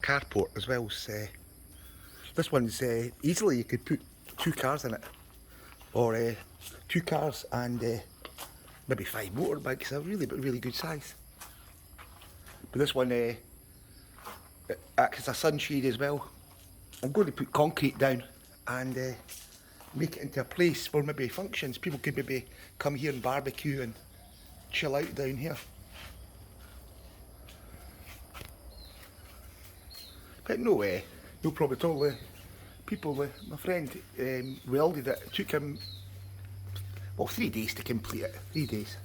carport as well. So, this one's easily, you could put 2 cars in it, or 2 cars and maybe 5 motorbikes. A really good size. But this one it acts as a sunshade as well. I'm going to put concrete down and make it into a place for maybe functions. People could maybe come here and barbecue and chill out down here. But no problem at all. My friend welded it. It took him, well, 3 days to complete it. 3 days.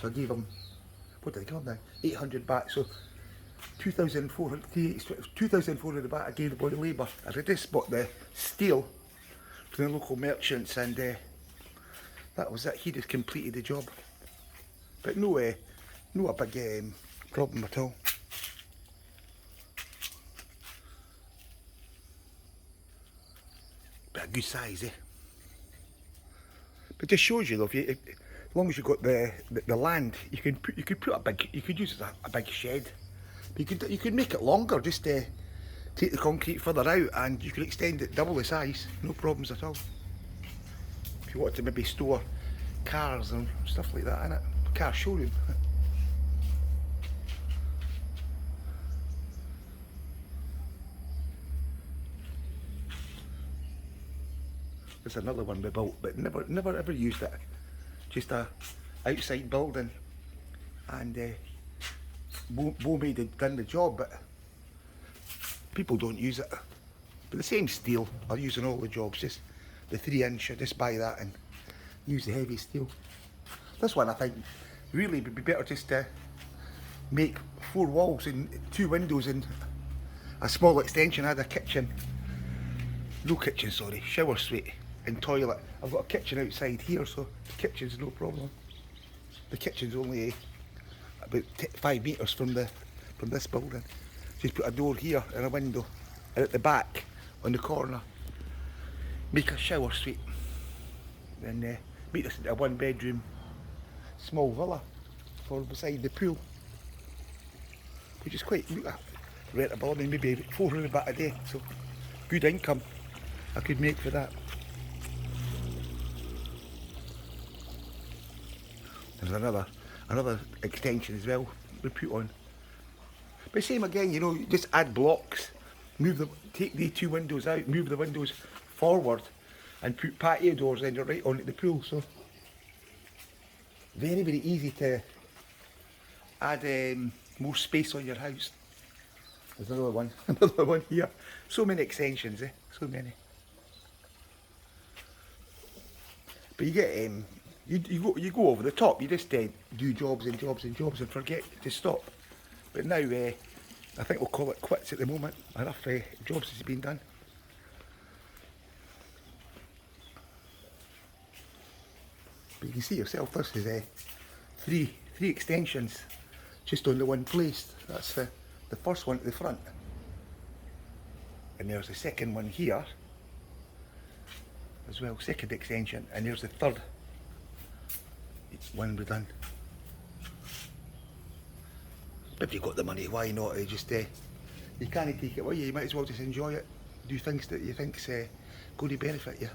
So I gave him, what did I give him now? 800 baht. So 2,400 baht I gave the boy the labour. I just bought the steel from the local merchants, and that was it. He just completed the job. But no a big problem at all. But a good size, But just shows you though, as long as you've got the land, you could use it as a big shed. But you could make it longer, just take the concrete further out, and you could extend it double the size, no problems at all. If you want to maybe store cars and stuff like that in it, car showroom. There's another one we built, but never ever used it. Just a outside building, and Bo-made had done the job, but people don't use it. But the same steel are using all the jobs, just the 3-inch. Just buy that and use the heavy steel. This one I think really would be better just to make 4 walls and 2 windows and a small extension. I had a kitchen, no kitchen, sorry, shower suite and toilet. I've got a kitchen outside here, so the kitchen's no problem. The kitchen's only about 5 metres from this building. Just put a door here and a window, and at the back on the corner make a shower suite, and make this into a 1-bedroom small villa for beside the pool, which is quite rentable. I mean, maybe 400 baht a day, so good income I could make for that. There's another extension as well we put on. But same again, you know, just add blocks, take the 2 windows out, move the windows forward, and put patio doors in, you're right onto the pool. So very easy to add more space on your house. There's another one here. So many extensions, so many. But you get you go over the top. You just do jobs and forget to stop. But now I think we'll call it quits at the moment. Enough jobs has been done. But you can see yourself, this is 3 extensions just on the one place. That's the first one at the front, and there's the second one here as well, second extension, and there's the third one we've done. If you've got the money, why not? Just you can't take it away. You might as well just enjoy it, do things that you think's going to benefit you.